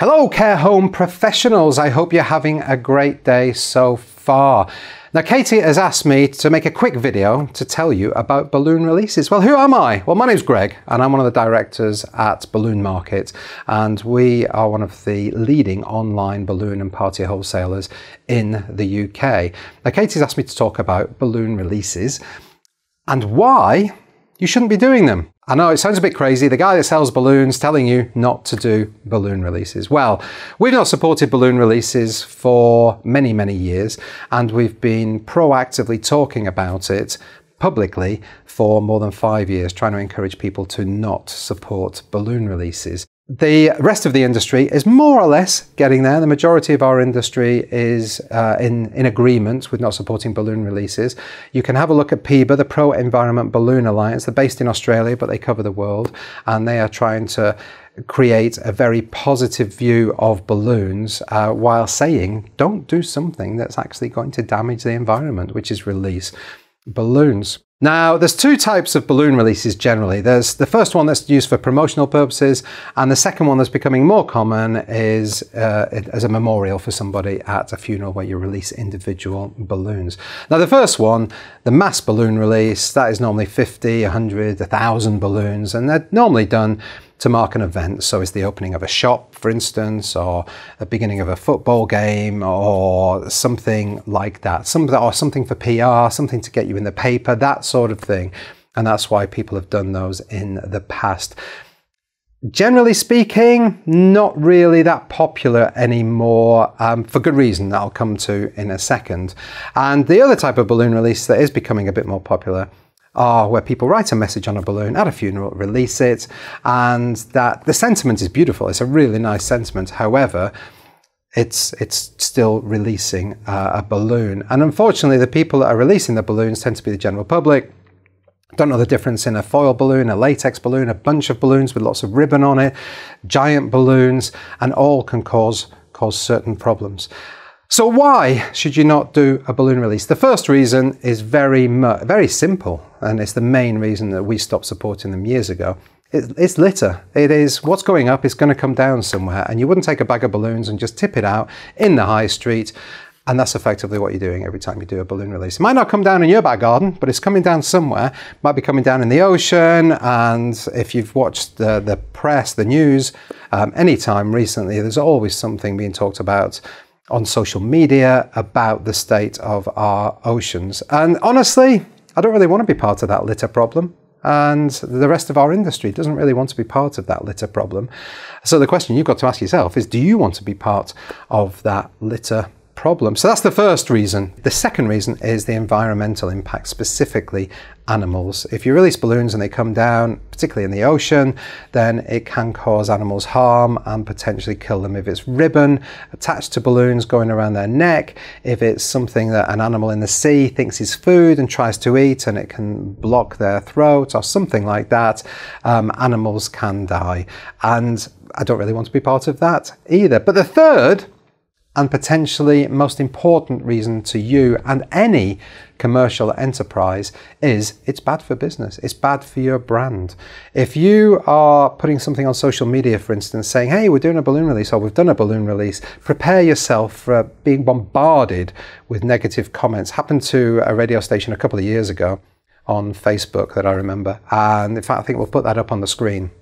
Hello Carehome professionals, I hope you're having a great day so far. Now Katie has asked me to make a quick video to tell you about balloon releases. Well, who am I? Well, my name's Greg and I'm one of the directors at Balloon Market, and we are one of the leading online balloon and party wholesalers in the UK. Now Katie's asked me to talk about balloon releases and why you shouldn't be doing them. I know it sounds a bit crazy, the guy that sells balloons telling you not to do balloon releases. Well, we've not supported balloon releases for many, many years, and we've been proactively talking about it publicly for more than 5 years, trying to encourage people to not support balloon releases. The rest of the industry is more or less getting there. The majority of our industry is in agreement with not supporting balloon releases. You can have a look at PEBA, the Pro Environment Balloon Alliance. They're based in Australia, but they cover the world, and they are trying to create a very positive view of balloons while saying don't do something that's actually going to damage the environment, which is release balloons. Now, there's two types of balloon releases generally. There's the first one that's used for promotional purposes, and the second one that's becoming more common is as a memorial for somebody at a funeral, where you release individual balloons. Now, the first one, the mass balloon release, that is normally 50, 100, 1,000 balloons, and they're normally done to mark an event. So it's the opening of a shop, for instance, or the beginning of a football game, or something like that. Something for PR, something to get you in the paper, that sort of thing. And that's why people have done those in the past. Generally speaking, not really that popular anymore, for good reason that I'll come to in a second. And the other type of balloon release that is becoming a bit more popular are where people write a message on a balloon at a funeral, release it, and that the sentiment is beautiful. It's a really nice sentiment. However, it's still releasing a balloon. And unfortunately, the people that are releasing the balloons tend to be the general public. Don't know the difference in a foil balloon, a latex balloon, a bunch of balloons with lots of ribbon on it, giant balloons, and all can cause certain problems. So why should you not do a balloon release? The first reason is very simple, and it's the main reason that we stopped supporting them years ago. It's litter. It is what's going up is going to come down somewhere, and you wouldn't take a bag of balloons and just tip it out in the high street, and that's effectively what you're doing every time you do a balloon release. It might not come down in your back garden, but it's coming down somewhere. It might be coming down in the ocean, and if you've watched the press, the news, anytime recently, there's always something being talked about on social media about the state of our oceans. And honestly, I don't really want to be part of that litter problem. And the rest of our industry doesn't really want to be part of that litter problem. So the question you've got to ask yourself is, do you want to be part of that litter problem? So that's the first reason. The second reason is the environmental impact, specifically animals. If you release balloons and they come down, particularly in the ocean, then it can cause animals harm and potentially kill them. If it's ribbon attached to balloons going around their neck, if it's something that an animal in the sea thinks is food and tries to eat and it can block their throat or something like that, animals can die. And I don't really want to be part of that either. But the third and potentially most important reason to you and any commercial enterprise is it's bad for business. It's bad for your brand. If you are putting something on social media, for instance, saying, hey, we're doing a balloon release, or we've done a balloon release, prepare yourself for being bombarded with negative comments. Happened to a radio station a couple of years ago on Facebook that I remember. And in fact, I think we'll put that up on the screen.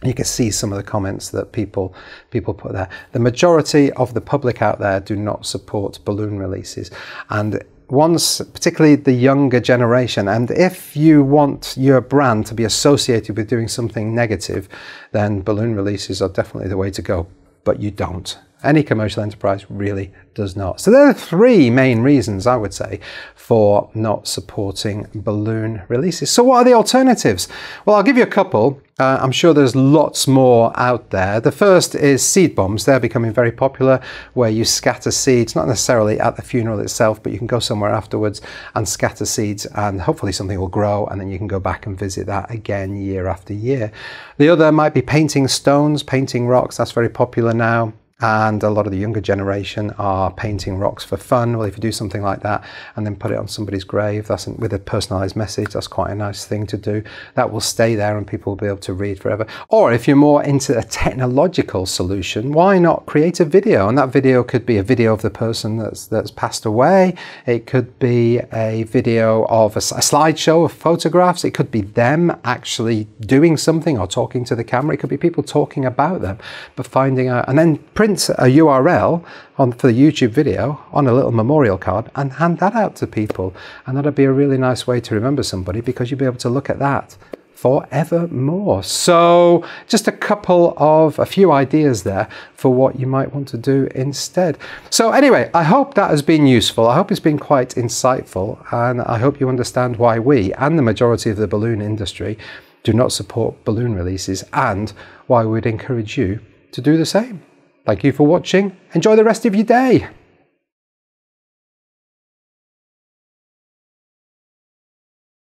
You can see some of the comments that people put there. The majority of the public out there do not support balloon releases. And particularly the younger generation, and if you want your brand to be associated with doing something negative, then balloon releases are definitely the way to go. But you don't. Any commercial enterprise really does not. So there are three main reasons, I would say, for not supporting balloon releases. So what are the alternatives? Well, I'll give you a couple. I'm sure there's lots more out there. The first is seed bombs. They're becoming very popular, where you scatter seeds, not necessarily at the funeral itself, but you can go somewhere afterwards and scatter seeds, and hopefully something will grow, and then you can go back and visit that again year after year. The other might be painting stones, painting rocks. That's very popular now. And a lot of the younger generation are painting rocks for fun. Well, if you do something like that and then put it on somebody's grave, that's with a personalized message, that's quite a nice thing to do. That will stay there and people will be able to read forever. Or if you're more into a technological solution, why not create a video? And that video could be a video of the person that's passed away. It could be a video of a slideshow of photographs. It could be them actually doing something or talking to the camera. It could be people talking about them, but finding out, and then print a URL for the YouTube video on a little memorial card and hand that out to people. And that'd be a really nice way to remember somebody, because you'll be able to look at that forevermore. So just a few ideas there for what you might want to do instead. So anyway, I hope that has been useful. I hope it's been quite insightful, and I hope you understand why we and the majority of the balloon industry do not support balloon releases, and why we'd encourage you to do the same. Thank you for watching. Enjoy the rest of your day.